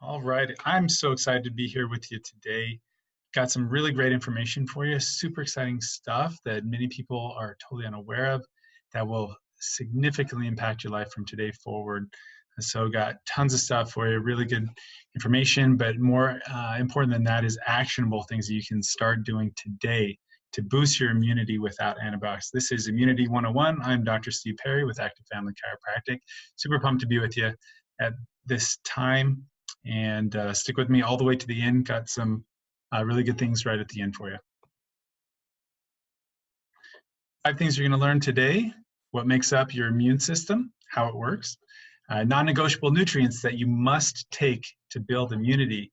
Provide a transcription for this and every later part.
All right, I'm so excited to be here with you today. Got some really great information for you, super exciting stuff that many people are totally unaware of that will significantly impact your life from today forward. So got tons of stuff for you, really good information, but more important than that is actionable things that you can start doing today to boost your immunity without antibiotics. This is Immunity 101. I'm Dr. Steve Perry with Active Family Chiropractic. Super pumped to be with you at this time. And stick with me all the way to the end. Got some really good things right at the end for you. 5 things you're going to learn today: what makes up your immune system, how it works, non-negotiable nutrients that you must take to build immunity,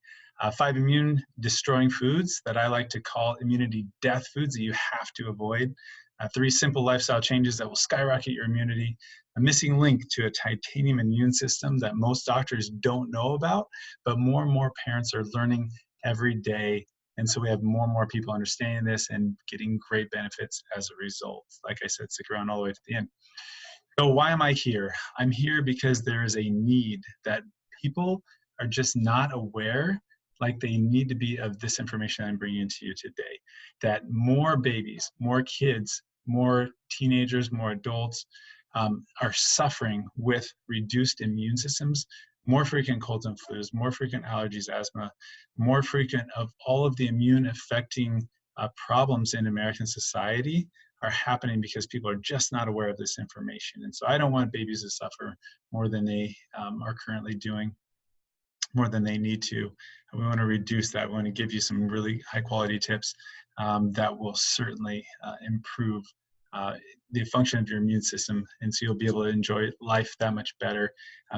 5 immune-destroying foods that I like to call immunity death foods that you have to avoid, 3 simple lifestyle changes that will skyrocket your immunity, a missing link to a titanium immune system that most doctors don't know about, but more and more parents are learning every day. And so we have more and more people understanding this and getting great benefits as a result. Like I said, stick around all the way to the end. So why am I here? I'm here because there is a need that people are just not aware like they need to be of this information I'm bringing to you today. That more babies, more kids, more teenagers, more adults are suffering with reduced immune systems, more frequent colds and flus, more frequent allergies, asthma, more frequent of all of the immune affecting problems in American society are happening because people are just not aware of this information. And so I don't want babies to suffer more than they are currently doing, more than they need to. And we want to reduce that. We want to give you some really high quality tips that will certainly improve the function of your immune system, and so you'll be able to enjoy life that much better,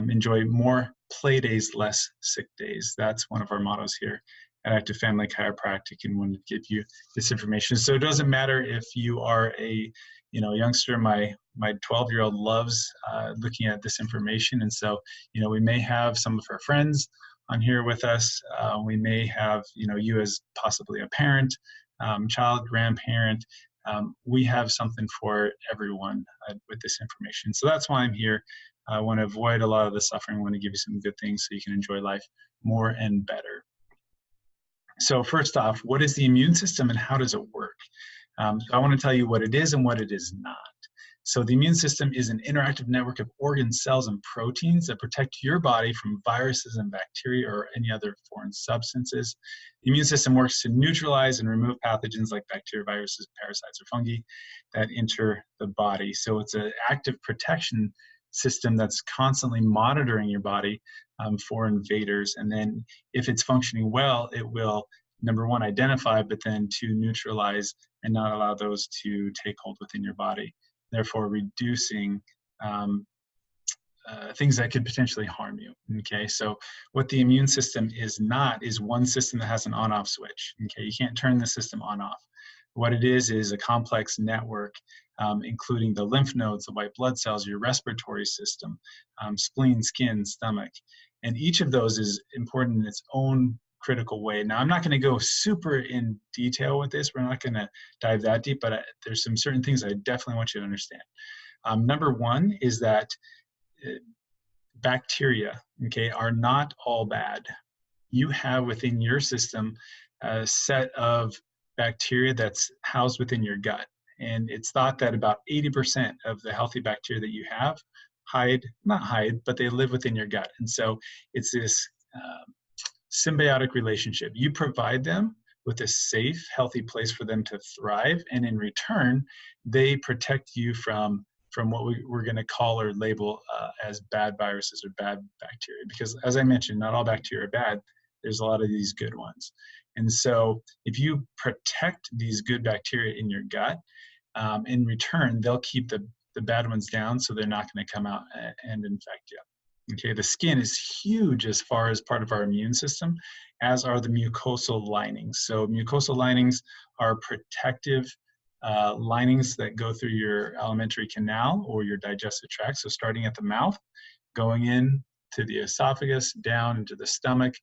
enjoy more play days, less sick days. That's one of our mottos here at Active Family Chiropractic, and wanted to give you this information. So it doesn't matter if you are a youngster. My 12-year-old loves looking at this information, and so we may have some of her friends on here with us. We may have you as possibly a parent, child, grandparent. We have something for everyone with this information. So that's why I'm here. I want to avoid a lot of the suffering. I want to give you some good things so you can enjoy life more and better. So first off, what is the immune system and how does it work? So I want to tell you what it is and what it is not. So the immune system is an interactive network of organs, cells, and proteins that protect your body from viruses and bacteria or any other foreign substances. The immune system works to neutralize and remove pathogens like bacteria, viruses, parasites, or fungi that enter the body. So it's an active protection system that's constantly monitoring your body for invaders. And then if it's functioning well, it will, number one, identify, but then 2, neutralize and not allow those to take hold within your body, therefore reducing things that could potentially harm you. Okay, so what the immune system is not is one system that has an on-off switch. Okay, you can't turn the system on-off. What it is a complex network, including the lymph nodes, the white blood cells, your respiratory system, spleen, skin, stomach. And each of those is important in its own critical way. Now, I'm not going to go super in detail with this. We're not going to dive that deep, but there's some certain things I definitely want you to understand. Number one is that bacteria, okay, are not all bad. You have within your system a set of bacteria that's housed within your gut. And it's thought that about 80% of the healthy bacteria that you have not hide, but they live within your gut. And so it's this symbiotic relationship. You provide them with a safe, healthy place for them to thrive, and in return, they protect you from what we're going to call or label as bad viruses or bad bacteria. Because as I mentioned, not all bacteria are bad. There's a lot of these good ones. And so if you protect these good bacteria in your gut, in return, they'll keep the bad ones down, so they're not going to come out and infect you. Okay, the skin is huge as far as part of our immune system, as are the mucosal linings. So mucosal linings are protective linings that go through your alimentary canal or your digestive tract. So starting at the mouth, going in to the esophagus, down into the stomach,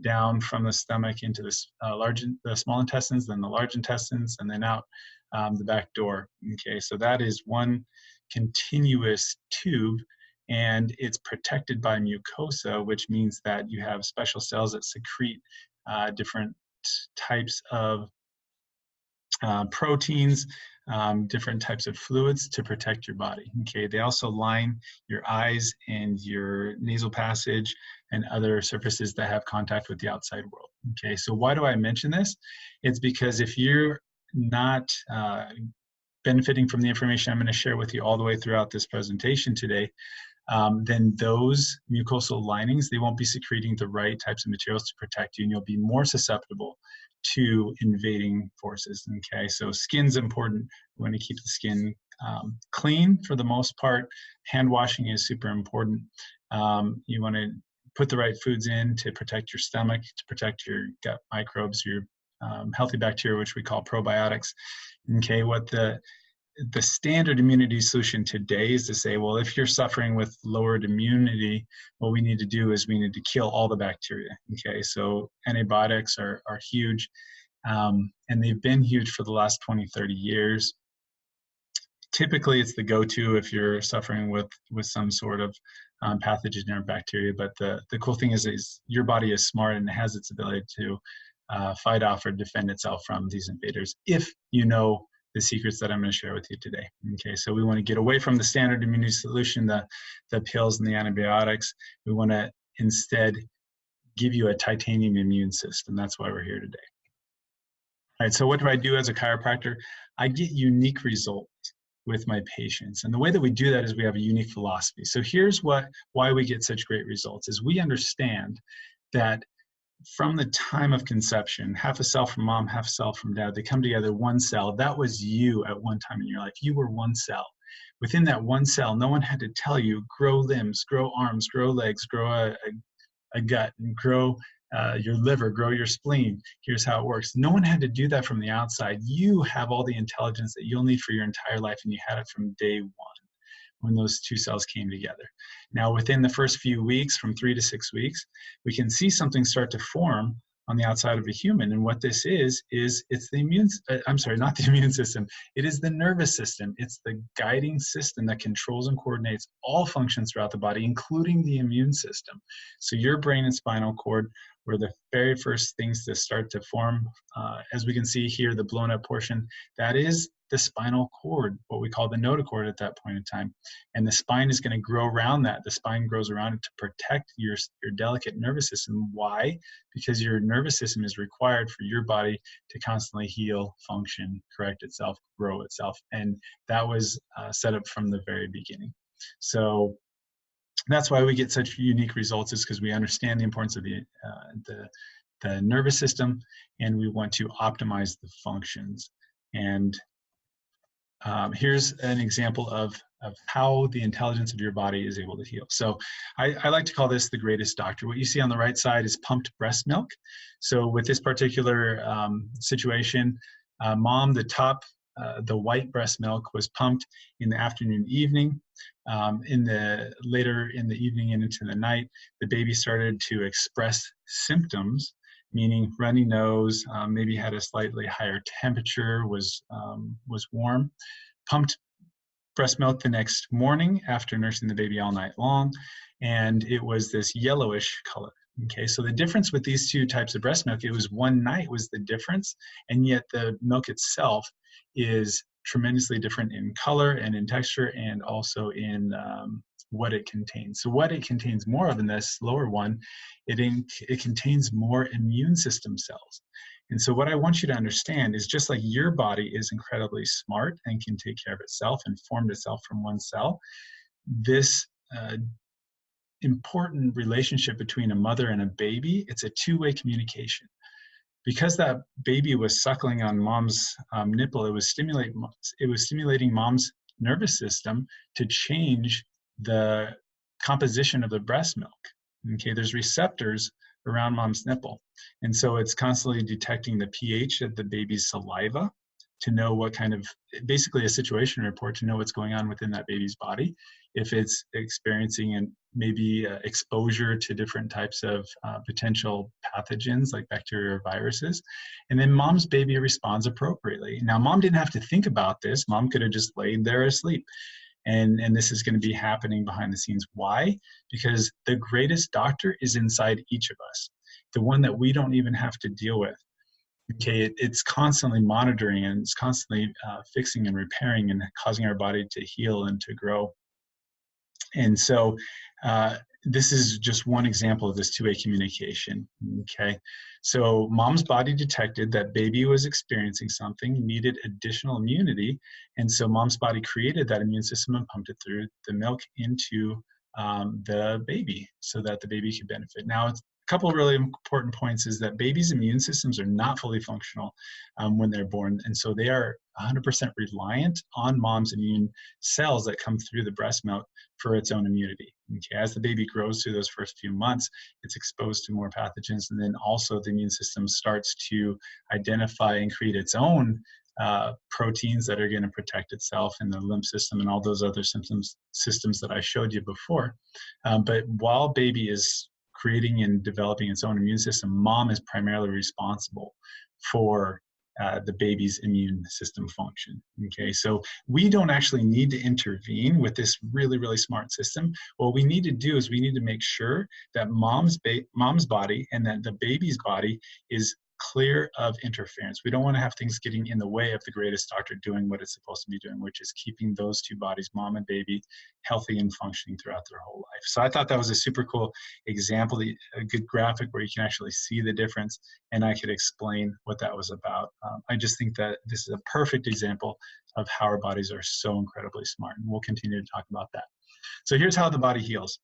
down from the stomach into the small intestines, then the large intestines, and then out the back door. Okay, so that is one continuous tube and it's protected by mucosa, which means that you have special cells that secrete different types of proteins, different types of fluids to protect your body. Okay, they also line your eyes and your nasal passage and other surfaces that have contact with the outside world. Okay, so why do I mention this? It's because if you're not benefiting from the information I'm going to share with you all the way throughout this presentation today, then those mucosal linings, they won't be secreting the right types of materials to protect you, and you'll be more susceptible to invading forces. Okay, so skin's important. We want to keep the skin clean for the most part. Hand washing is super important. You want to put the right foods in to protect your stomach, to protect your gut microbes, your healthy bacteria, which we call probiotics. Okay, what the standard immunity solution today is to say, well, if you're suffering with lowered immunity, what we need to do is we need to kill all the bacteria. Okay, so antibiotics are huge, and they've been huge for the last 20, 30 years. Typically, it's the go-to if you're suffering with some sort of pathogen or bacteria, but the cool thing is your body is smart and it has its ability to fight off or defend itself from these invaders if you know the secrets that I'm going to share with you today. Okay, so we want to get away from the standard immunity solution, the pills and the antibiotics. We want to instead give you a titanium immune system. That's why we're here today. All right, so what do I do as a chiropractor? I get unique results with my patients. And the way that we do that is we have a unique philosophy. So here's why we get such great results is we understand that from the time of conception, half a cell from mom, half a cell from dad, they come together, one cell. That was you at one time in your life. You were one cell. Within that one cell, no one had to tell you, grow limbs, grow arms, grow legs, grow a gut, and grow your liver, grow your spleen. Here's how it works. No one had to do that from the outside. You have all the intelligence that you'll need for your entire life, and you had it from day one when those two cells came together. Now, within the first few weeks, from 3 to 6 weeks, we can see something start to form on the outside of a human. And what this is it's the not the immune system. It is the nervous system. It's the guiding system that controls and coordinates all functions throughout the body, including the immune system. So your brain and spinal cord were the very first things to start to form. As we can see here, the blown up portion, that is the spinal cord, what we call the notochord at that point in time. And the spine is going to grow around that. The spine grows around it to protect your delicate nervous system. Why? Because your nervous system is required for your body to constantly heal, function, correct itself, grow itself. And that was set up from the very beginning. So that's why we get such unique results, is because we understand the importance of the nervous system, and we want to optimize the functions. And here's an example of how the intelligence of your body is able to heal. So I like to call this the greatest doctor. What you see on the right side is pumped breast milk. So with this particular situation, mom, the white breast milk was pumped in the afternoon, evening. Later in the evening and into the night, the baby started to express symptoms, meaning runny nose, maybe had a slightly higher temperature, was warm. Pumped breast milk the next morning after nursing the baby all night long, and it was this yellowish color. Okay, so the difference with these two types of breast milk, it was one night was the difference, and yet the milk itself is tremendously different in color and in texture, and also in what it contains. So what it contains more of in this lower one, it contains more immune system cells. And so what I want you to understand is, just like your body is incredibly smart and can take care of itself and formed itself from one cell, this important relationship between a mother and a baby, it's a two-way communication. Because that baby was suckling on mom's nipple, it was stimulating mom's nervous system to change the composition of the breast milk. Okay, there's receptors around mom's nipple, and so it's constantly detecting the pH of the baby's saliva to know what kind of, basically a situation report to know what's going on within that baby's body, if it's experiencing maybe exposure to different types of potential pathogens like bacteria or viruses. And then mom's baby responds appropriately. Now, mom didn't have to think about this. Mom could have just laid there asleep. And this is going to be happening behind the scenes. Why? Because the greatest doctor is inside each of us, the one that we don't even have to deal with. Okay, it's constantly monitoring, and it's constantly fixing and repairing and causing our body to heal and to grow. And so this is just one example of this two-way communication, okay? So mom's body detected that baby was experiencing something, needed additional immunity, and so mom's body created that immune system and pumped it through the milk into the baby so that the baby could benefit. Now, it's a couple of really important points is that babies' immune systems are not fully functional when they're born, and so they are 100% reliant on mom's immune cells that come through the breast milk for its own immunity. Okay, as the baby grows through those first few months, it's exposed to more pathogens, and then also the immune system starts to identify and create its own proteins that are going to protect itself in the lymph system and all those other systems that I showed you before. But while baby is creating and developing its own immune system, mom is primarily responsible for the baby's immune system function. Okay, so we don't actually need to intervene with this really, really smart system. What we need to do is we need to make sure that mom's body and that the baby's body is clear of interference. We don't want to have things getting in the way of the greatest doctor doing what it's supposed to be doing, which is keeping those two bodies, mom and baby, healthy and functioning throughout their whole life. So I thought that was a super cool example, a good graphic where you can actually see the difference, and I could explain what that was about. I just think that this is a perfect example of how our bodies are so incredibly smart, and we'll continue to talk about that. So here's how the body heals.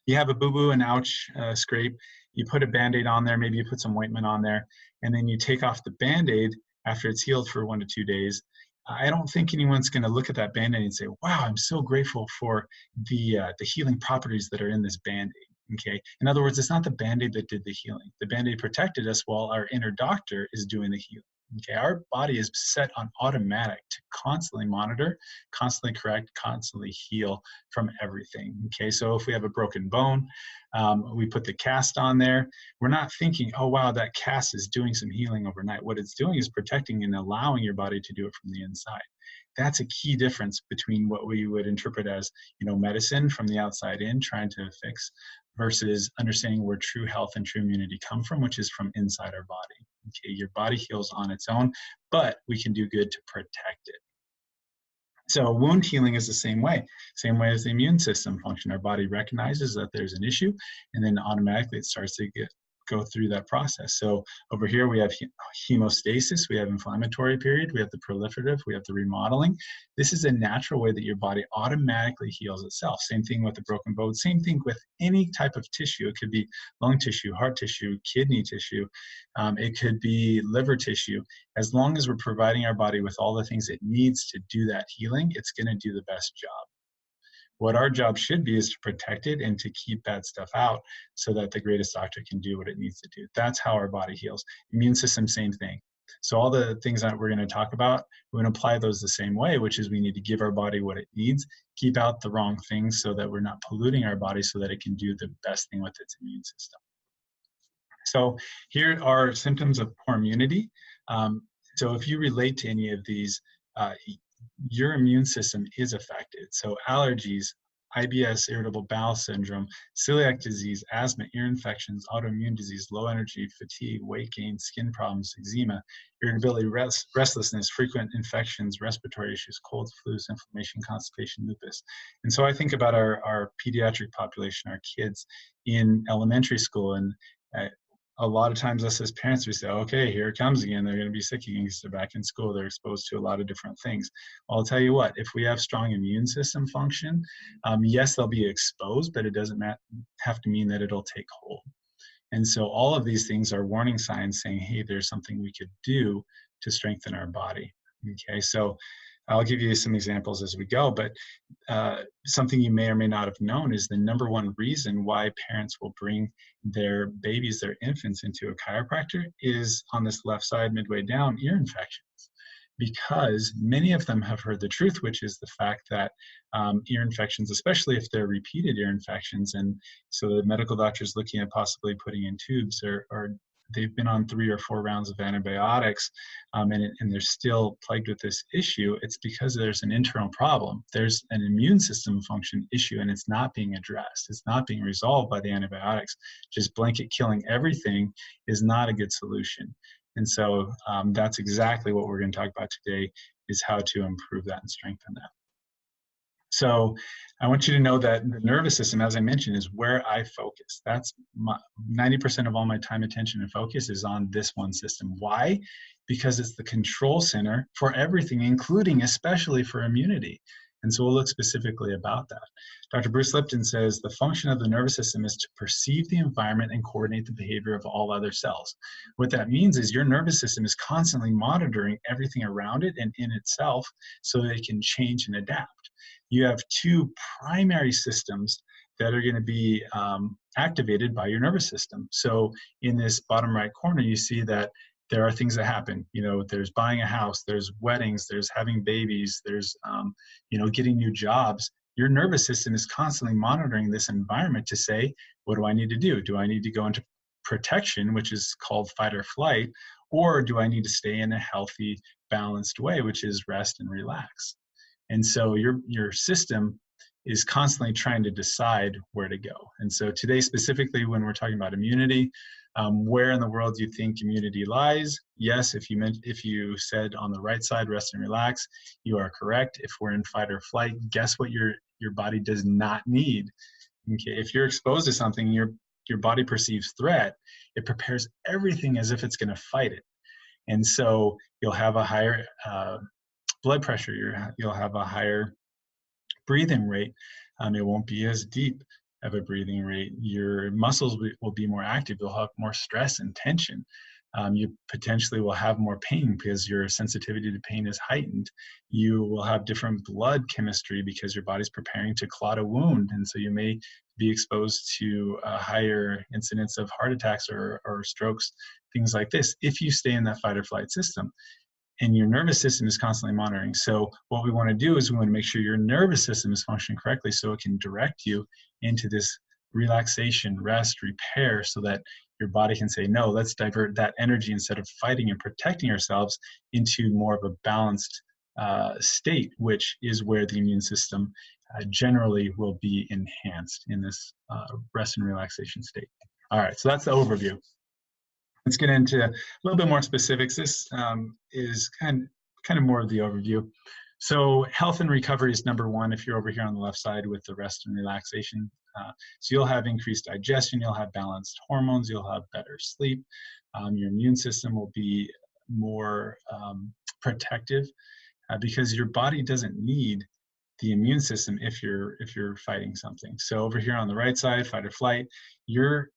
You have a boo-boo, an ouch, scrape, you put a Band-Aid on there, maybe you put some ointment on there, and then you take off the Band-Aid after it's healed for 1 to 2 days. I don't think anyone's going to look at that Band-Aid and say, wow, I'm so grateful for the healing properties that are in this Band-Aid. Okay. In other words, it's not the Band-Aid that did the healing. The Band-Aid protected us while our inner doctor is doing the healing. Okay, our body is set on automatic to constantly monitor, constantly correct, constantly heal from everything. Okay, so if we have a broken bone, we put the cast on there. We're not thinking, oh wow, that cast is doing some healing overnight. What it's doing is protecting and allowing your body to do it from the inside. That's a key difference between what we would interpret as, medicine from the outside in, trying to fix, versus understanding where true health and true immunity come from, which is from inside our body. Okay, your body heals on its own, but we can do good to protect it. So wound healing is the same way as the immune system function. Our body recognizes that there's an issue, and then automatically it starts to go through that process. So over here we have hemostasis, we have inflammatory period, we have the proliferative, we have the remodeling. This is a natural way that your body automatically heals itself. Same thing with the broken bone, same thing with any type of tissue. It could be lung tissue, heart tissue, kidney tissue, it could be liver tissue. As long as we're providing our body with all the things it needs to do that healing, it's going to do the best job. What our job should be is to protect it and to keep bad stuff out so that the greatest doctor can do what it needs to do. That's how our body heals. Immune system, same thing. So all the things that we're going to talk about, we're going to apply those the same way, which is we need to give our body what it needs, keep out the wrong things so that we're not polluting our body so that it can do the best thing with its immune system. So here are symptoms of poor immunity. So if you relate to any of these, your immune system is affected. So allergies, IBS, irritable bowel syndrome, celiac disease, asthma, ear infections, autoimmune disease, low energy, fatigue, weight gain, skin problems, eczema, irritability, restlessness, frequent infections, respiratory issues, colds, flus, inflammation, constipation, lupus. And so I think about our pediatric population, our kids in elementary school, and a lot of times us as parents, we say, okay, here it comes again. They're going to be sick again because they're back in school. They're exposed to a lot of different things. Well, I'll tell you what, if we have strong immune system function, yes, they'll be exposed, but it doesn't have to mean that it'll take hold. And so all of these things are warning signs saying, hey, there's something we could do to strengthen our body. Okay, so I'll give you some examples as we go, but something you may or may not have known is the #1 reason why parents will bring their babies, their infants, into a chiropractor is on this left side, midway down, ear infections. Because many of them have heard the truth, which is the fact that ear infections, especially if they're repeated ear infections, and so the medical doctor is looking at possibly putting in tubes or they've been on 3 or 4 rounds of antibiotics, and they're still plagued with this issue, it's because there's an internal problem. There's an immune system function issue, and it's not being addressed. It's not being resolved by the antibiotics. Just blanket killing everything is not a good solution. And so that's exactly what we're going to talk about today, is how to improve that and strengthen that. So I want you to know that the nervous system, as I mentioned, is where I focus. That's 90% of all my time, attention, and focus is on this one system. Why? Because it's the control center for everything, including especially for immunity. And so we'll look specifically about that. Dr. Bruce Lipton says the function of the nervous system is to perceive the environment and coordinate the behavior of all other cells. What that means is your nervous system is constantly monitoring everything around it and in itself so that it can change and adapt. You have 2 primary systems that are going to be activated by your nervous system. So in this bottom right corner, you see that there are things that happen. You know, there's buying a house, there's weddings, there's having babies, there's, you know, getting new jobs. Your nervous system is constantly monitoring this environment to say, what do I need to do? Do I need to go into protection, which is called fight or flight, or do I need to stay in a healthy, balanced way, which is rest and relax? And so your system is constantly trying to decide where to go. And so today, specifically, when we're talking about immunity, where in the world do you think immunity lies? Yes, if you said on the right side, rest and relax, you are correct. If we're in fight or flight, guess what your body does not need? Okay, if you're exposed to something, your body perceives threat, it prepares everything as if it's going to fight it. And so you'll have a higher blood pressure, you'll have a higher breathing rate. It won't be as deep of a breathing rate. Your muscles will be more active. You'll have more stress and tension. You potentially will have more pain because your sensitivity to pain is heightened. You will have different blood chemistry because your body's preparing to clot a wound. And so you may be exposed to a higher incidence of heart attacks or strokes, things like this, if you stay in that fight or flight system. And your nervous system is constantly monitoring. So what we want to do is we want to make sure your nervous system is functioning correctly so it can direct you into this relaxation, rest, repair, so that your body can say, no, let's divert that energy instead of fighting and protecting ourselves into more of a balanced state, which is where the immune system generally will be enhanced in this rest and relaxation state. All right, so that's the overview. Let's get into a little bit more specifics. This is kind of more of the overview. So health and recovery is number 1 if you're over here on the left side with the rest and relaxation. So you'll have increased digestion, you'll have balanced hormones, you'll have better sleep. Your immune system will be more protective because your body doesn't need the immune system if you're fighting something. So over here on the right side, fight or flight, your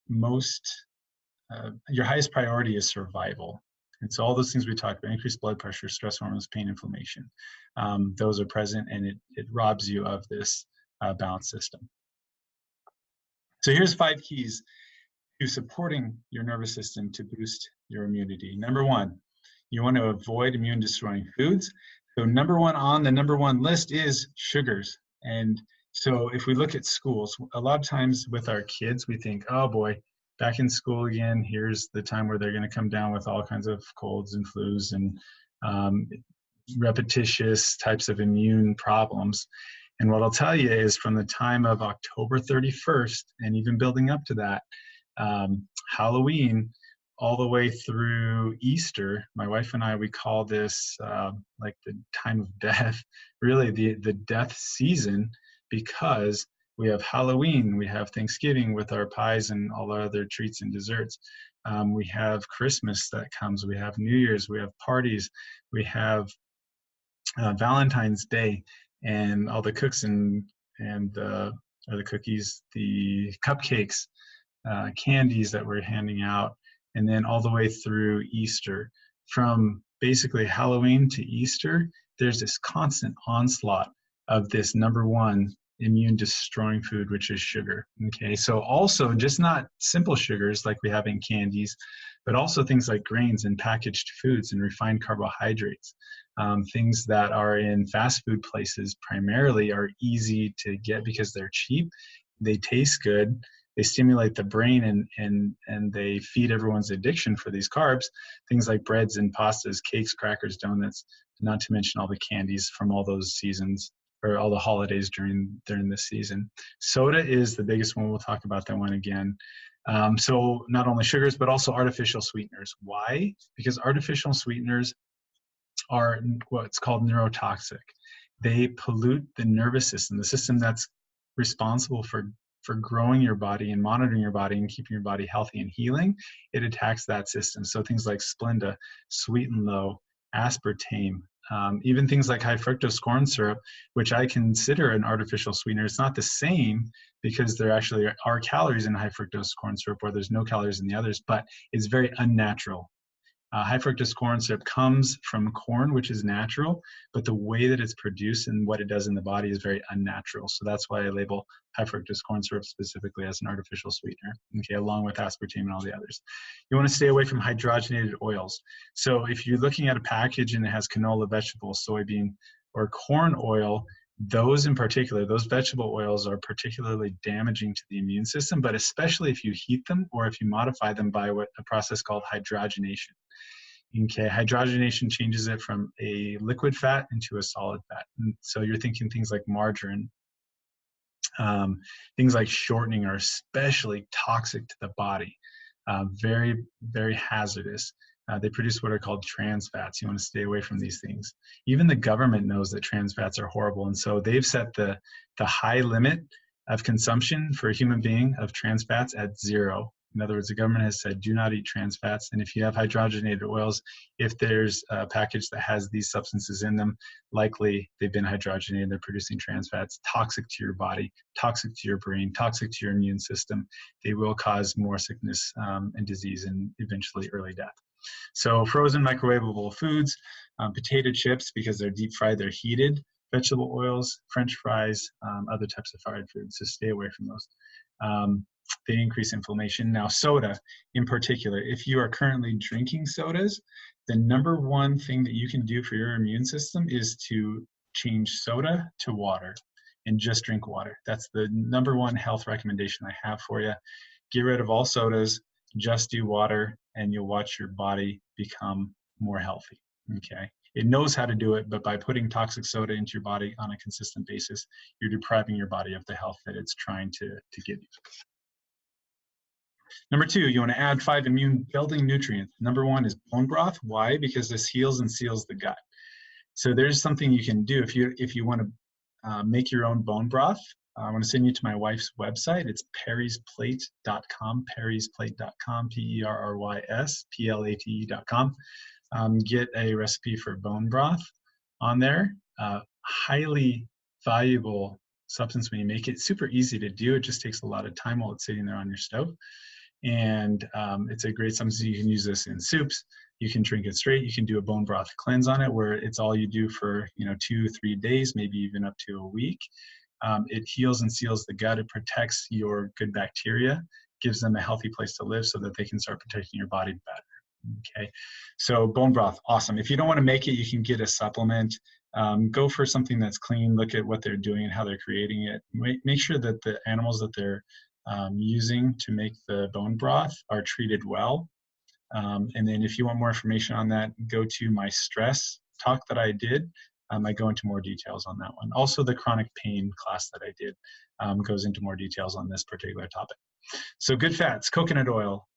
highest priority is survival. And so all those things we talked about, increased blood pressure, stress hormones, pain, inflammation, those are present, and it robs you of this balanced system. So here's 5 keys to supporting your nervous system to boost your immunity. Number 1, you want to avoid immune destroying foods. So number 1 on the number 1 list is sugars. And so if we look at schools, a lot of times with our kids, we think, oh boy, back in school again, here's the time where they're going to come down with all kinds of colds and flus and repetitious types of immune problems. And what I'll tell you is from the time of October 31st and even building up to that, Halloween, all the way through Easter, my wife and I, we call this like the time of death, really the death season, because we have Halloween, we have Thanksgiving with our pies and all our other treats and desserts. We have Christmas that comes, we have New Year's, we have parties, we have Valentine's Day, and all the cooks and the cookies, the cupcakes, candies that we're handing out, and then all the way through Easter. From basically Halloween to Easter, there's this constant onslaught of this number 1 immune destroying food, which is sugar. Okay, so also just not simple sugars like we have in candies, but also things like grains and packaged foods and refined carbohydrates. Things that are in fast food places primarily are easy to get because they're cheap, they taste good, they stimulate the brain, and they feed everyone's addiction for these carbs, things like breads and pastas, cakes, crackers, donuts, not to mention all the candies from all those seasons or all the holidays during this season. Soda is the biggest one. We'll talk about that one again. So not only sugars, but also artificial sweeteners. Why? Because artificial sweeteners are what's called neurotoxic. They pollute the nervous system, the system that's responsible for growing your body and monitoring your body and keeping your body healthy and healing. It attacks that system. So things like Splenda, Sweet and Low, aspartame, even things like high fructose corn syrup, which I consider an artificial sweetener. It's not the same because there actually are calories in high fructose corn syrup, where there's no calories in the others, but it's very unnatural. High fructose corn syrup comes from corn, which is natural, but the way that it's produced and what it does in the body is very unnatural. So that's why I label high fructose corn syrup specifically as an artificial sweetener, okay, along with aspartame and all the others. You want to stay away from hydrogenated oils. So if you're looking at a package and it has canola, vegetable, soybean, or corn oil, those in particular, those vegetable oils are particularly damaging to the immune system, but especially if you heat them or if you modify them by a process called hydrogenation. Okay, hydrogenation changes it from a liquid fat into a solid fat. And so you're thinking things like margarine, things like shortening are especially toxic to the body, very, very hazardous. They produce what are called trans fats. You want to stay away from these things. Even the government knows that trans fats are horrible, and so they've set the high limit of consumption for a human being of trans fats at 0. In other words, the government has said, do not eat trans fats. And if you have hydrogenated oils, if there's a package that has these substances in them, likely they've been hydrogenated, they're producing trans fats, toxic to your body, toxic to your brain, toxic to your immune system. They will cause more sickness and disease and eventually early death. So frozen microwavable foods, potato chips, because they're deep fried, they're heated, vegetable oils, French fries, other types of fried foods. So stay away from those. They increase inflammation. Now, soda in particular, if you are currently drinking sodas, the number one thing that you can do for your immune system is to change soda to water and just drink water. That's the number one health recommendation I have for you. Get rid of all sodas, just do water, and you'll watch your body become more healthy, okay? It knows how to do it, but by putting toxic soda into your body on a consistent basis, you're depriving your body of the health that it's trying to give you. Number 2, you want to add 5 immune-building nutrients. Number 1 is bone broth. Why? Because this heals and seals the gut. So there's something you can do if you want to make your own bone broth. I want to send you to my wife's website. It's perrysplate.com, perrysplate.com, PERRYSPLATE.com. Get a recipe for bone broth on there. Highly valuable substance when you make it. Super easy to do. It just takes a lot of time while it's sitting there on your stove. And it's a great substance. You can use this in soups. You can drink it straight. You can do a bone broth cleanse on it, where it's all you do for 2-3 days, maybe even up to a week. It heals and seals the gut. It protects your good bacteria, gives them a healthy place to live so that they can start protecting your body better. Okay, so bone broth, awesome. If you don't want to make it, you can get a supplement. Go for something that's clean. Look at what they're doing and how they're creating it. Make sure that the animals that they're using to make the bone broth are treated well. And then if you want more information on that, go to my stress talk that I did. I go into more details on that one. Also, the chronic pain class that I did goes into more details on this particular topic. So good fats, coconut oil,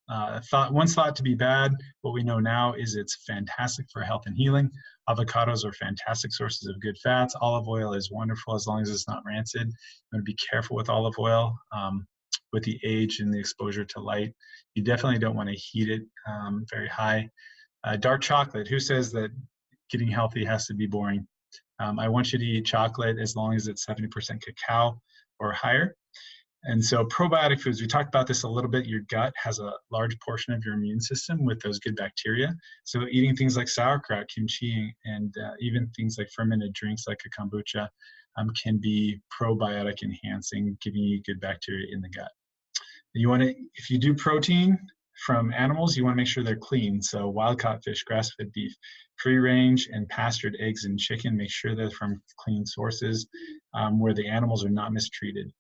once thought to be bad. What we know now is it's fantastic for health and healing. Avocados are fantastic sources of good fats. Olive oil is wonderful as long as it's not rancid. You want to be careful with olive oil. With the age and the exposure to light, you definitely don't want to heat it very high. Dark chocolate, who says that getting healthy has to be boring? I want you to eat chocolate as long as it's 70% cacao or higher. And so probiotic foods, we talked about this a little bit. Your gut has a large portion of your immune system with those good bacteria. So eating things like sauerkraut, kimchi, and even things like fermented drinks like a kombucha can be probiotic enhancing, giving you good bacteria in the gut. You want to, if you do protein from animals, you want to make sure they're clean. So wild-caught fish, grass-fed beef, free-range and pastured eggs and chicken, make sure they're from clean sources where the animals are not mistreated.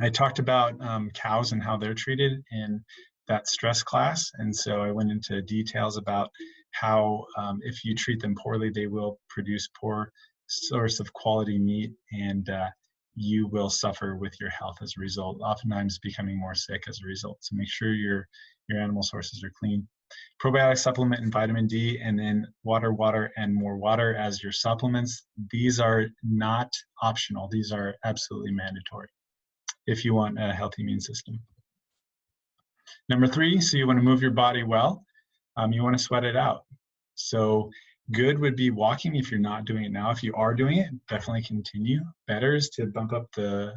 I talked about cows and how they're treated in that stress class. And so I went into details about how if you treat them poorly, they will produce poor source of quality meat, and you will suffer with your health as a result, oftentimes becoming more sick as a result. So make sure your animal sources are clean. Probiotic supplement and vitamin D, and then water, water, and more water as your supplements. These are not optional. These are absolutely mandatory if you want a healthy immune system. Number 3, so you want to move your body well. You want to sweat it out. So good would be walking if you're not doing it now. If you are doing it, definitely continue. Better is to bump up the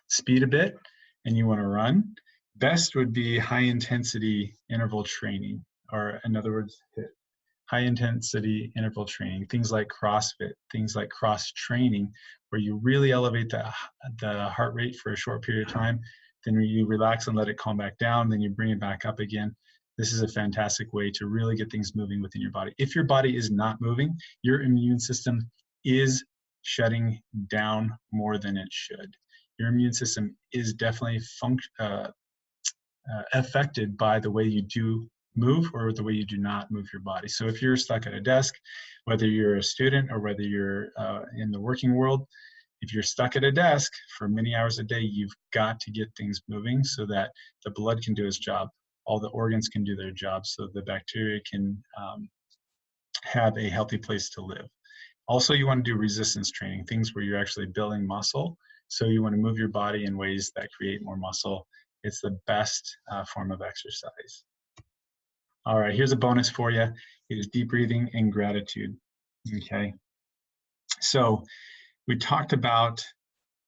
speed a bit, and you want to run. Best would be high intensity interval training, or in other words, high intensity interval training, things like CrossFit, things like cross training, where you really elevate the heart rate for a short period of time, then you relax and let it calm back down, then you bring it back up again. This is a fantastic way to really get things moving within your body. If your body is not moving, your immune system is shutting down more than it should. Your immune system is definitely affected by the way you do move or the way you do not move your body. So if you're stuck at a desk, whether you're a student or whether you're in the working world, if you're stuck at a desk for many hours a day, you've got to get things moving so that the blood can do its job, all the organs can do their job, so the bacteria can have a healthy place to live. Also, you want to do resistance training, things where you're actually building muscle. So you want to move your body in ways that create more muscle. It's the best form of exercise. All right, here's a bonus for you. It is deep breathing and gratitude, okay? So we talked about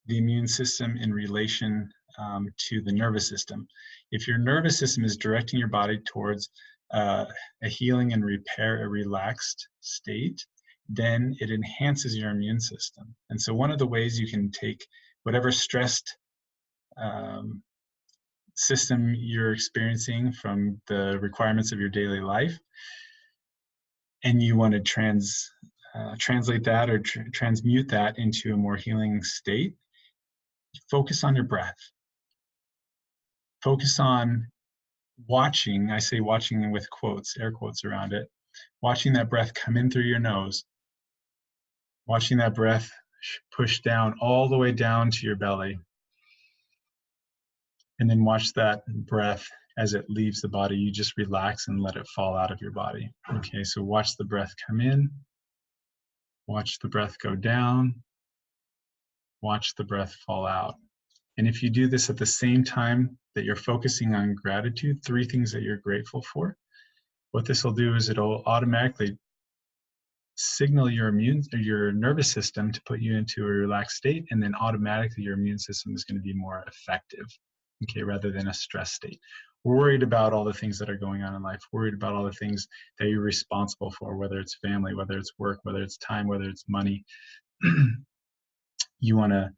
the immune system in relation to the nervous system. If your nervous system is directing your body towards a healing and repair, a relaxed state, then it enhances your immune system. And so one of the ways you can take whatever stressed system you're experiencing from the requirements of your daily life, and you want to translate that or transmute that into a more healing state, focus on your breath. Focus on watching, I say watching with quotes, air quotes around it, watching that breath come in through your nose, watching that breath push down all the way down to your belly, and then watch that breath as it leaves the body. You just relax and let it fall out of your body. Okay, so watch the breath come in, watch the breath go down, watch the breath fall out. And if you do this at the same time that you're focusing on gratitude, 3 things that you're grateful for, what this will do is it'll automatically signal your nervous system to put you into a relaxed state, and then automatically your immune system is going to be more effective, okay, rather than a stress state. We're worried about all the things that are going on in life, worried about all the things that you're responsible for, whether it's family, whether it's work, whether it's time, whether it's money. You want to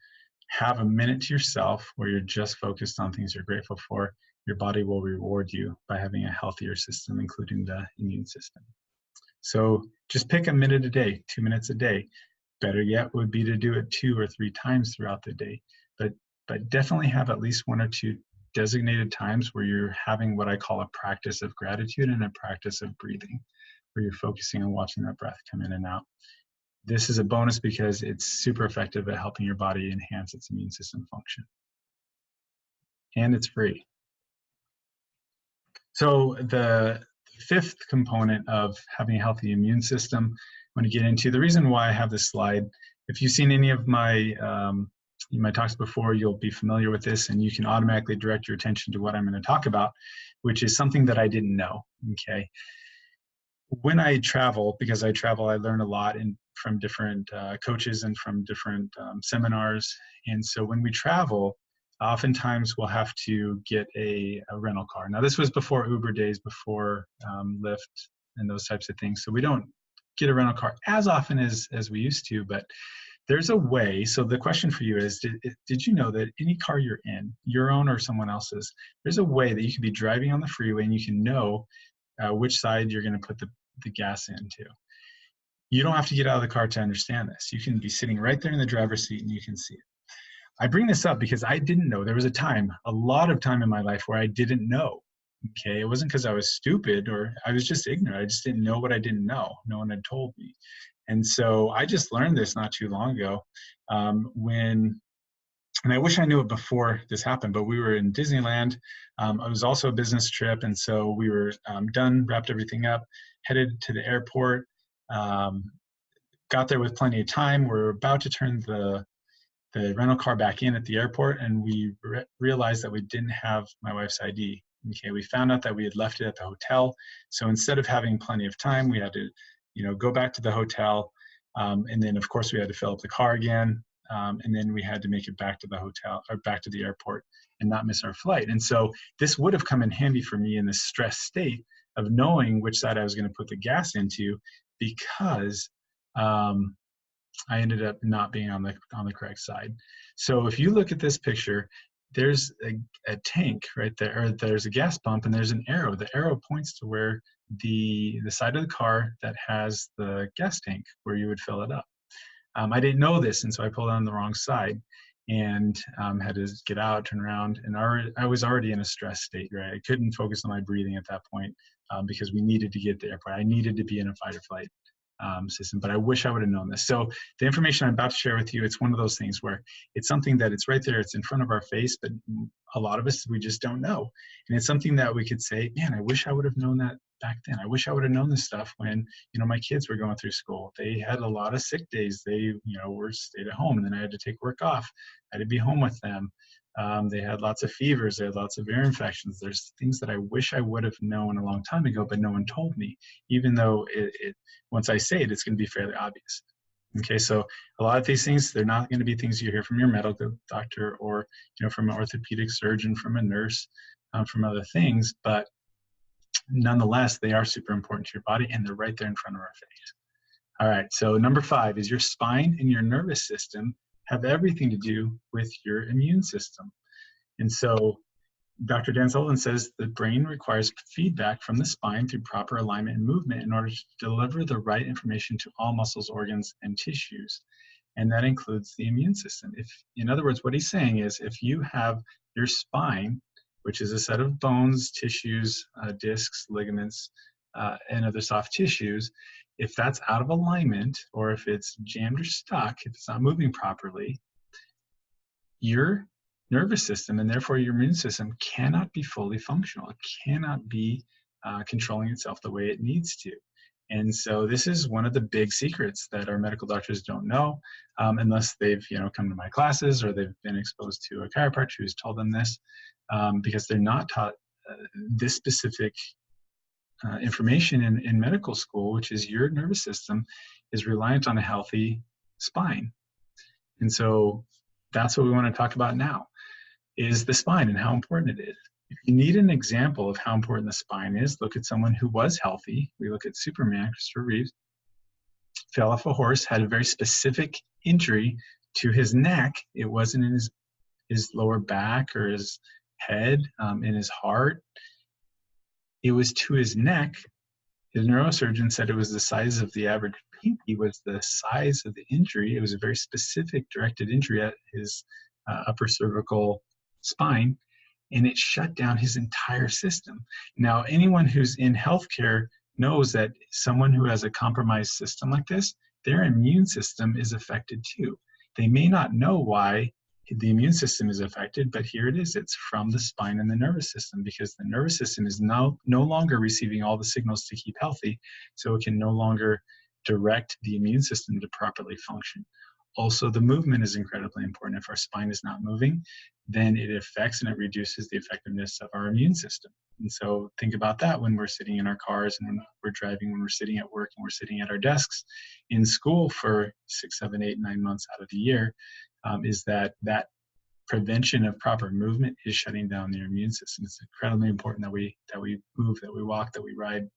have a minute to yourself where you're just focused on things you're grateful for. Your body will reward you by having a healthier system, including the immune system. So just pick a minute a day, 2 minutes a day. Better yet would be to do it 2 or 3 times throughout the day. But definitely have at least 1 or 2 designated times where you're having what I call a practice of gratitude and a practice of breathing, where you're focusing on watching that breath come in and out. This is a bonus because it's super effective at helping your body enhance its immune system function. And it's free. So the 5th component of having a healthy immune system, I want to get into the reason why I have this slide. If you've seen any of my talks before, you'll be familiar with this, and you can automatically direct your attention to what I'm going to talk about, which is something that I didn't know, okay? When I travel, because I travel, I learn a lot from different coaches and from different seminars. And so when we travel, oftentimes we'll have to get a rental car. Now, this was before Uber days, before Lyft and those types of things. So we don't get a rental car as often as we used to, but there's a way. So the question for you is, did you know that any car you're in, your own or someone else's, there's a way that you can be driving on the freeway and you can know which side you're going to put the gas into. You don't have to get out of the car to understand this. You can be sitting right there in the driver's seat and you can see it. I bring this up because I didn't know. There was a lot of time in my life where I didn't know. Okay, it wasn't because I was stupid or I was just ignorant. I just didn't know what I didn't know. No one had told me. And so I just learned this not too long ago and I wish I knew it before this happened, but we were in Disneyland. It was also a business trip. And so we were done, wrapped everything up, headed to the airport, got there with plenty of time. We're about to turn the rental car back in at the airport, and we realized that we didn't have my wife's ID. Okay, we found out that we had left it at the hotel. So instead of having plenty of time, we had to, go back to the hotel. And then of course we had to fill up the car again. And then we had to make it back to the hotel or back to the airport and not miss our flight. And so this would have come in handy for me in this stress state of knowing which side I was going to put the gas into, because I ended up not being on the correct side. So if you look at this picture, there's a tank right there, or there's a gas pump, and there's an arrow. The arrow points to where the side of the car that has the gas tank, where you would fill it up. I didn't know this, and so I pulled on the wrong side and had to get out, turn around, and I was already in a stress state, right? I couldn't focus on my breathing at that point because we needed to get to the airport. I needed to be in a fight or flight system, but I wish I would have known this. So the information I'm about to share with you, it's one of those things where it's something that it's right there, it's in front of our face, but a lot of us, we just don't know. And it's something that we could say, man, I wish I would have known that back then. I wish I would have known this stuff when, my kids were going through school. They had a lot of sick days. They, were stayed at home, and then I had to take work off. I had to be home with them. They had lots of fevers. They had lots of ear infections. There's things that I wish I would have known a long time ago, but no one told me, even though once I say it, it's going to be fairly obvious. Okay, so a lot of these things, they're not going to be things you hear from your medical doctor or, from an orthopedic surgeon, from a nurse, from other things, but nonetheless, they are super important to your body, and they're right there in front of our face. All right, so number 5 is your spine and your nervous system have everything to do with your immune system. And so Dr. Dan Sullivan says the brain requires feedback from the spine through proper alignment and movement in order to deliver the right information to all muscles, organs, and tissues. And that includes the immune system. In other words, what he's saying is if you have your spine, which is a set of bones, tissues, discs, ligaments, and other soft tissues, if that's out of alignment, or if it's jammed or stuck, if it's not moving properly, your nervous system, and therefore your immune system, cannot be fully functional. It cannot be controlling itself the way it needs to. And so this is one of the big secrets that our medical doctors don't know unless they've come to my classes or they've been exposed to a chiropractor who's told them this, because they're not taught this specific information in medical school, which is your nervous system is reliant on a healthy spine. And so that's what we want to talk about now, is the spine and how important it is. If you need an example of how important the spine is, look at someone who was healthy. We look at Superman, Christopher Reeves, fell off a horse, had a very specific injury to his neck. It wasn't in his lower back or his head, in his heart. It was to his neck. His neurosurgeon said it was the size of the average pinky was the size of the injury. It was a very specific directed injury at his upper cervical spine, and it shut down his entire system. Now, anyone who's in healthcare knows that someone who has a compromised system like this, their immune system is affected too. They may not know why the immune system is affected, but here it is. It's from the spine and the nervous system, because the nervous system is no longer receiving all the signals to keep healthy, so it can no longer direct the immune system to properly function. Also, the movement is incredibly important. If our spine is not moving, then it affects and it reduces the effectiveness of our immune system. And so think about that when we're sitting in our cars and when we're driving, when we're sitting at work and we're sitting at our desks in school for 6, 7, 8, 9 months out of the year, is that prevention of proper movement is shutting down the immune system. It's incredibly important that we move, that we walk, that we ride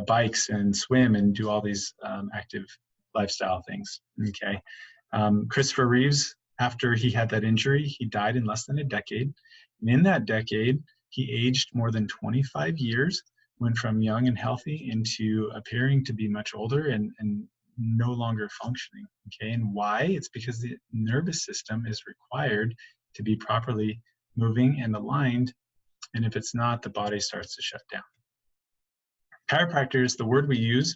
bikes and swim and do all these active lifestyle things. Okay. Christopher Reeves, after he had that injury, he died in less than a decade. And in that decade, he aged more than 25 years, went from young and healthy into appearing to be much older and no longer functioning. Okay, and why? It's because the nervous system is required to be properly moving and aligned, and if it's not, the body starts to shut down. Chiropractors, the word we use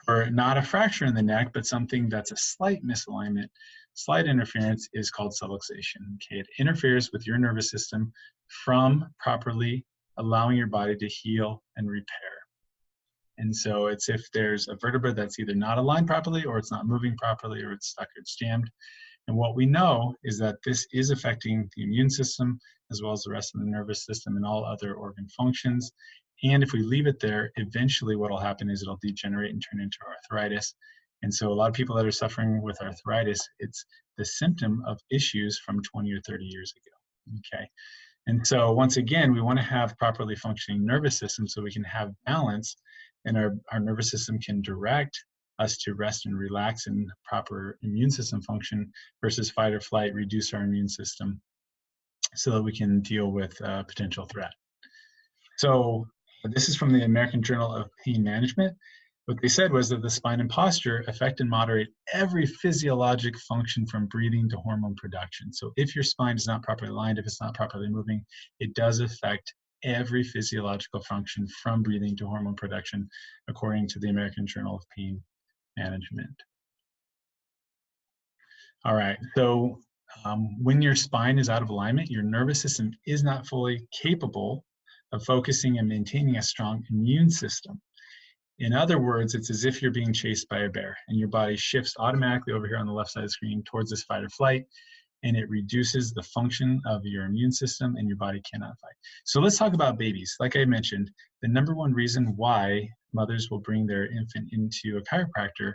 for not a fracture in the neck, but something that's a slight misalignment, slight interference, is called subluxation. Okay, it interferes with your nervous system from properly allowing your body to heal and repair. And so it's if there's a vertebra that's either not aligned properly, or it's not moving properly, or it's stuck or it's jammed. And what we know is that this is affecting the immune system as well as the rest of the nervous system and all other organ functions. And if we leave it there, eventually what will happen is it'll degenerate and turn into arthritis. And so a lot of people that are suffering with arthritis, it's the symptom of issues from 20 or 30 years ago. Okay. And so once again, we want to have properly functioning nervous system so we can have balance, and our nervous system can direct us to rest and relax and proper immune system function versus fight or flight, reduce our immune system so that we can deal with potential threat. So this is from the American Journal of Pain Management. What they said was that the spine and posture affect and moderate every physiologic function from breathing to hormone production. So if your spine is not properly aligned, if it's not properly moving, it does affect every physiological function from breathing to hormone production, according to the American Journal of Pain Management. All right, so when your spine is out of alignment, your nervous system is not fully capable of focusing and maintaining a strong immune system. In other words, it's as if you're being chased by a bear and your body shifts automatically over here on the left side of the screen towards this fight or flight, and it reduces the function of your immune system and your body cannot fight. So let's talk about babies. Like I mentioned, the number one reason why mothers will bring their infant into a chiropractor,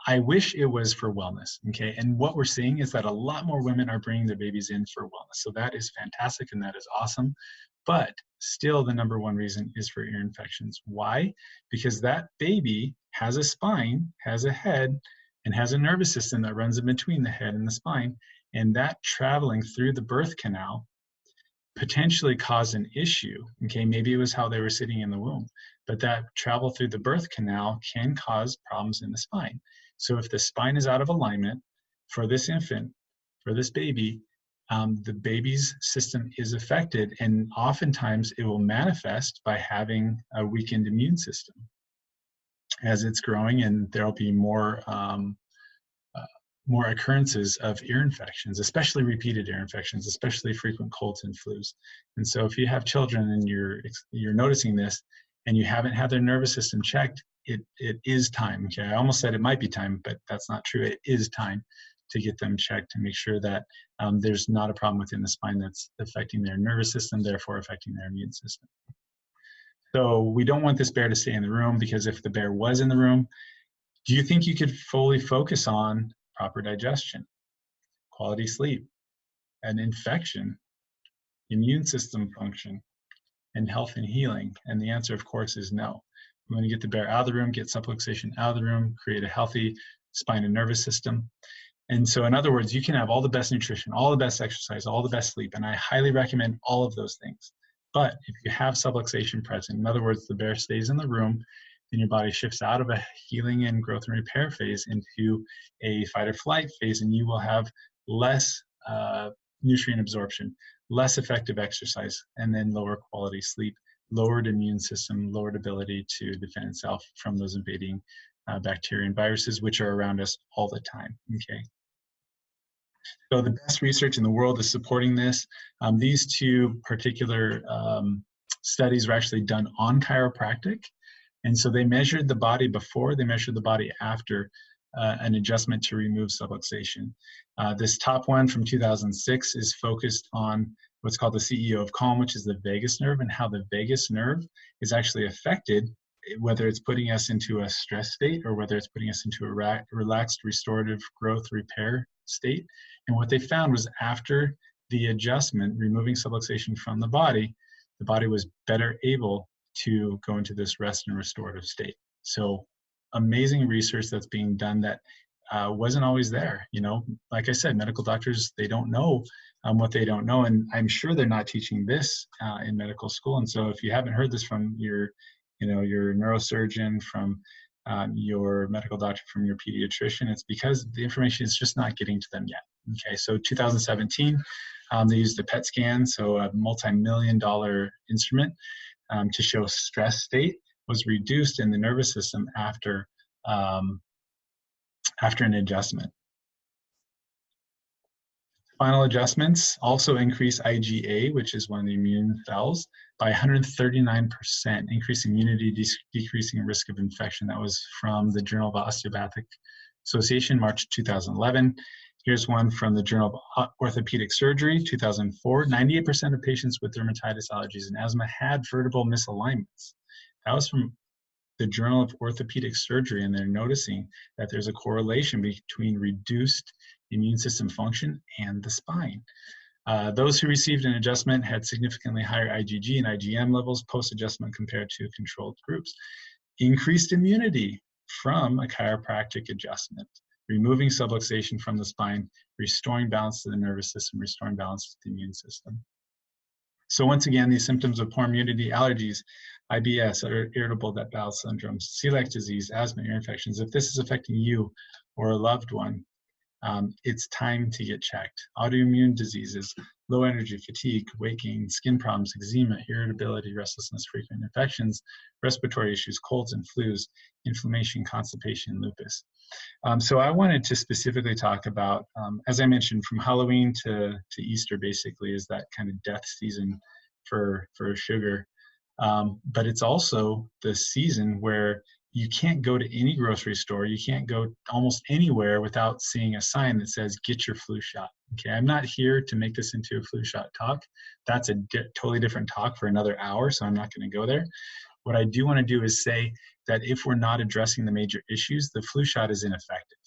I wish it was for wellness, okay? And what we're seeing is that a lot more women are bringing their babies in for wellness. So that is fantastic and that is awesome. But still the number one reason is for ear infections. Why? Because that baby has a spine, has a head, and has a nervous system that runs in between the head and the spine. And that traveling through the birth canal potentially caused an issue. Okay, maybe it was how they were sitting in the womb, but that travel through the birth canal can cause problems in the spine. So if the spine is out of alignment for this infant, for this baby, the baby's system is affected, and oftentimes it will manifest by having a weakened immune system as it's growing, and there'll be more occurrences of ear infections, especially repeated ear infections, especially frequent colds and flus. And so if you have children and you're noticing this and you haven't had their nervous system checked, it is time. Okay, I almost said it might be time, but that's not true. It is time to get them checked to make sure that there's not a problem within the spine that's affecting their nervous system, therefore affecting their immune system. So we don't want this bear to stay in the room, because if the bear was in the room, do you think you could fully focus on proper digestion, quality sleep, an infection, immune system function, and health and healing? And the answer, of course, is no. We want to get the bear out of the room, get subluxation out of the room, create a healthy spine and nervous system. And so in other words, you can have all the best nutrition, all the best exercise, all the best sleep, and I highly recommend all of those things. But if you have subluxation present, in other words, the bear stays in the room, then your body shifts out of a healing and growth and repair phase into a fight or flight phase, and you will have less nutrient absorption, less effective exercise, and then lower quality sleep, lowered immune system, lowered ability to defend itself from those invading bacteria and viruses, which are around us all the time, okay? So the best research in the world is supporting this. These two particular studies were actually done on chiropractic. And so they measured the body before, they measured the body after an adjustment to remove subluxation. This top one from 2006 is focused on what's called the CEO of calm, which is the vagus nerve, and how the vagus nerve is actually affected, whether it's putting us into a stress state or whether it's putting us into a relaxed, restorative growth repair state. And what they found was after the adjustment, removing subluxation from the body was better able to go into this rest and restorative state. So amazing research that's being done that wasn't always there. You know, like I said, medical doctors, they don't know what they don't know. And I'm sure they're not teaching this in medical school. And so if you haven't heard this from your neurosurgeon, from your medical doctor, from your pediatrician, it's because the information is just not getting to them yet. Okay, so 2017, they used a PET scan, so a multi-million-dollar instrument, to show stress state was reduced in the nervous system after an adjustment. Spinal adjustments also increase IgA, which is one of the immune cells, by 139%, increasing immunity, decreasing risk of infection. That was from the Journal of Osteopathic Association, March 2011. Here's one from the Journal of Orthopedic Surgery, 2004. 98% of patients with dermatitis, allergies, and asthma had vertebral misalignments. That was from the Journal of Orthopedic Surgery, and they're noticing that there's a correlation between reduced immune system function and the spine. Those who received an adjustment had significantly higher IgG and IgM levels post-adjustment compared to controlled groups. Increased immunity from a chiropractic adjustment, removing subluxation from the spine, restoring balance to the nervous system, restoring balance to the immune system. So once again, these symptoms of poor immunity, allergies, IBS, or irritable bowel syndrome, celiac disease, asthma, ear infections, if this is affecting you or a loved one, it's time to get checked. Autoimmune diseases, low energy, fatigue, weight gain, skin problems, eczema, irritability, restlessness, frequent infections, respiratory issues, colds and flus, inflammation, constipation, lupus. So I wanted to specifically talk about, as I mentioned, from Halloween to Easter basically is that kind of death season for sugar. But it's also the season where you can't go to any grocery store, you can't go almost anywhere without seeing a sign that says, get your flu shot. Okay, I'm not here to make this into a flu shot talk. That's a totally different talk for another hour, so I'm not gonna go there. What I do wanna do is say that if we're not addressing the major issues, the flu shot is ineffective.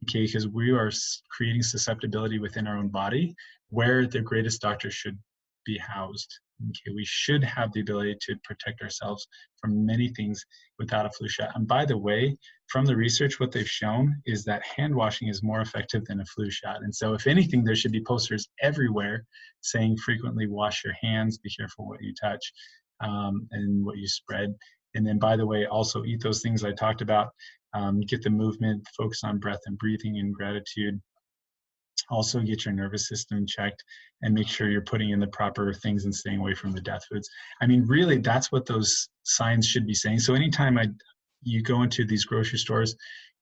Okay, because we are creating susceptibility within our own body where the greatest doctor should be housed. Okay, we should have the ability to protect ourselves from many things without a flu shot. And by the way, from the research, what they've shown is that hand washing is more effective than a flu shot. And so if anything, there should be posters everywhere saying frequently wash your hands, be careful what you touch and what you spread. And then by the way, also eat those things I talked about, get the movement, focus on breath and breathing and gratitude. Also get your nervous system checked and make sure you're putting in the proper things and staying away from the death foods. I mean, really, that's what those signs should be saying. So anytime you go into these grocery stores,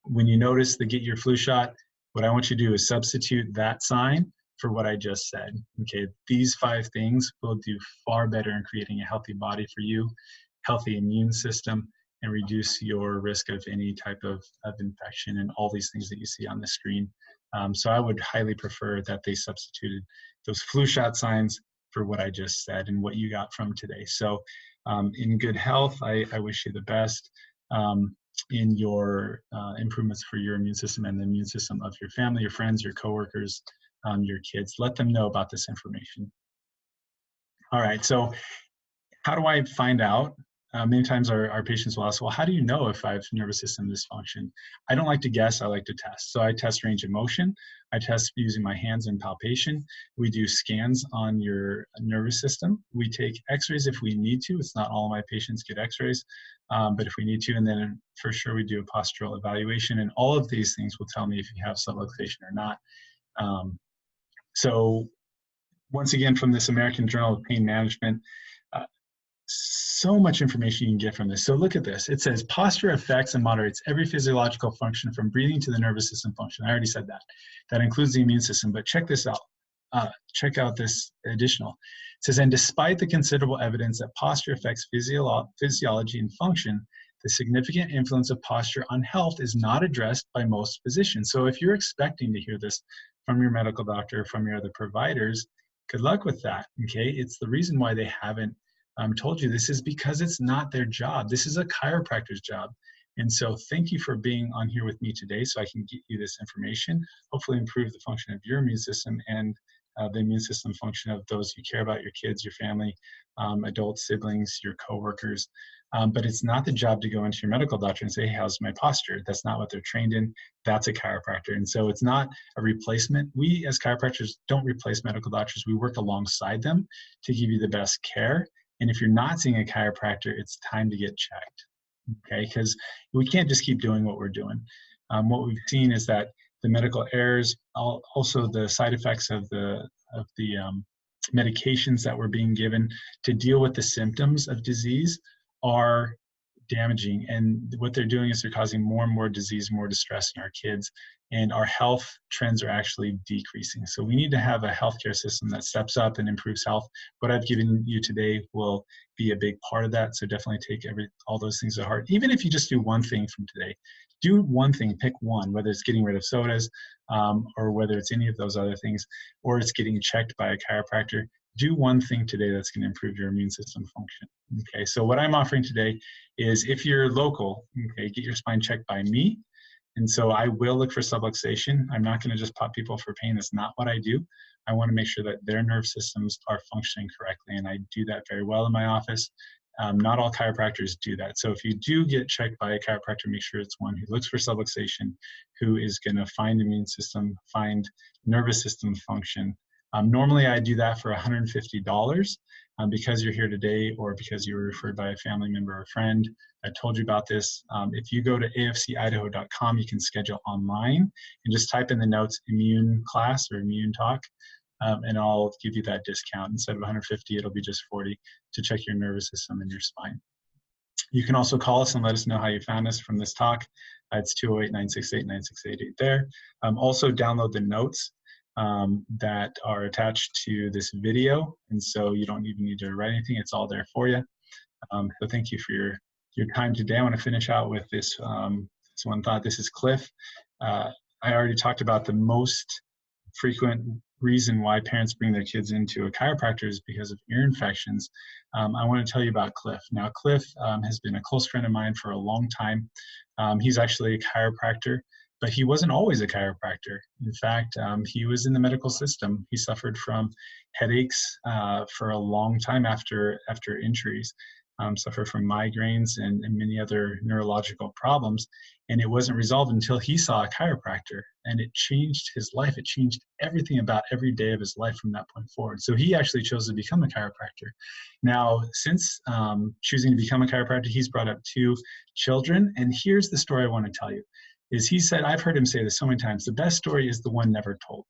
when you notice the get your flu shot, what I want you to do is substitute that sign for what I just said. Okay, these 5 things will do far better in creating a healthy body for you, healthy immune system, and reduce your risk of any type of infection and all these things that you see on the screen. So I would highly prefer that they substituted those flu shot signs for what I just said and what you got from today. So in good health, I wish you the best in your improvements for your immune system and the immune system of your family, your friends, your coworkers, your kids. Let them know about this information. All right, so how do I find out? Many times our patients will ask, well, how do you know if I have nervous system dysfunction? I don't like to guess, I like to test. So I test range of motion. I test using my hands and palpation. We do scans on your nervous system. We take x-rays if we need to. It's not all of my patients get x-rays, but if we need to, and then for sure we do a postural evaluation, and all of these things will tell me if you have subluxation or not. So once again, from this American Journal of Pain Management, so much information you can get from this. So look at this. It says posture affects and moderates every physiological function from breathing to the nervous system function. I already said that. That includes the immune system, but check this out. Check out this additional. It says, and despite the considerable evidence that posture affects physiology and function, the significant influence of posture on health is not addressed by most physicians. So if you're expecting to hear this from your medical doctor, from your other providers, good luck with that, okay? It's the reason why they haven't told you this is because it's not their job. This is a chiropractor's job. And so thank you for being on here with me today so I can get you this information, hopefully improve the function of your immune system and the immune system function of those you care about, your kids, your family, adult siblings, your coworkers. But it's not the job to go into your medical doctor and say, hey, how's my posture? That's not what they're trained in. That's a chiropractor. And so it's not a replacement. We as chiropractors don't replace medical doctors. We work alongside them to give you the best care. And if you're not seeing a chiropractor, it's time to get checked. okay? Because we can't just keep doing what we're doing. What we've seen is that the medical errors, also the side effects of the medications that were being given to deal with the symptoms of disease are damaging. And what they're doing is they're causing more and more disease, more distress in our kids, and our health trends are actually decreasing. So we need to have a healthcare system that steps up and improves health. What I've given you today will be a big part of that. So definitely take all those things to heart. Even if you just do one thing from today, do one thing, pick one, whether it's getting rid of sodas, or whether it's any of those other things, or it's getting checked by a chiropractor. Do one thing today that's going to improve your immune system function. Okay, so what I'm offering today is, if you're local, okay, get your spine checked by me. And so I will look for subluxation. I'm not going to just pop people for pain. That's not what I do. I want to make sure that their nerve systems are functioning correctly, and I do that very well in my office. Not all chiropractors do that. So if you do get checked by a chiropractor, make sure it's one who looks for subluxation, who is going to find immune system, find nervous system function. Normally I do that for $150. Because you're here today, or because you were referred by a family member or friend that told you about this, if you go to afcidaho.com, you can schedule online and just type in the notes immune class or immune talk, and I'll give you that discount. Instead of $150, it'll be just $40 to check your nervous system and your spine. You can also call us and let us know how you found us from this talk. It's 208-968-9688 there. Also download the notes that are attached to this video, and so you don't even need to write anything. It's all there for you. So thank you for your time today. I want to finish out with this one thought. This is Cliff. I already talked about the most frequent reason why parents bring their kids into a chiropractor is because of ear infections. I want to tell you about Cliff. Now, Cliff has been a close friend of mine for a long time. He's actually a chiropractor, but he wasn't always a chiropractor. In fact, he was in the medical system. He suffered from headaches for a long time after injuries, suffered from migraines and many other neurological problems. And it wasn't resolved until he saw a chiropractor, and it changed his life. It changed everything about every day of his life from that point forward. So he actually chose to become a chiropractor. Now, since choosing to become a chiropractor, he's brought up 2 children. And here's the story I want to tell you. Is he said, I've heard him say this so many times, the best story is the one never told.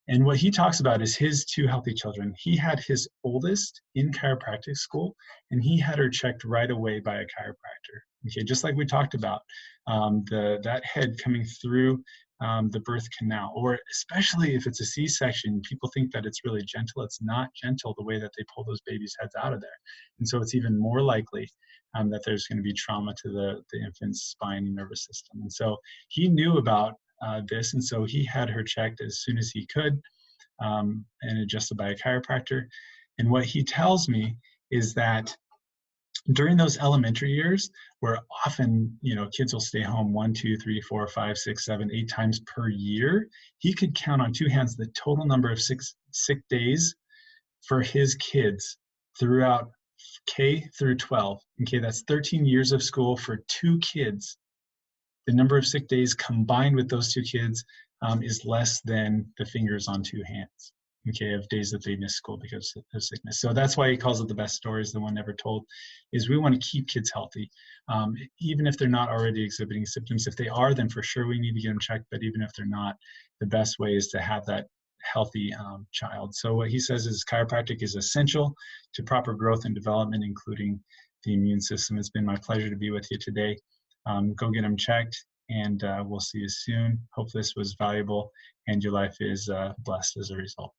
And what he talks about is his 2 healthy children. He had his oldest in chiropractic school, and he had her checked right away by a chiropractor. Okay, just like we talked about, that head coming through the birth canal, or especially if it's a C-section, people think that it's really gentle. It's not gentle the way that they pull those babies' heads out of there. And so it's even more likely that there's going to be trauma to the infant's spine and nervous system. And so he knew about this, and so he had her checked as soon as he could and adjusted by a chiropractor. And what he tells me is that during those elementary years, where often, kids will stay home 1, 2, 3, 4, 5, 6, 7, 8 times per year, he could count on 2 hands the total number of sick days for his kids throughout K through 12. Okay, that's 13 years of school for 2 kids. The number of sick days combined with those 2 kids is less than the fingers on 2 hands. Okay, of days that they miss school because of sickness. So that's why he calls it the best story, is the one never told, is we want to keep kids healthy. Even if they're not already exhibiting symptoms. If they are, then for sure we need to get them checked. But even if they're not, the best way is to have that healthy child. So what he says is chiropractic is essential to proper growth and development, including the immune system. It's been my pleasure to be with you today. Go get them checked, and we'll see you soon. Hope this was valuable and your life is blessed as a result.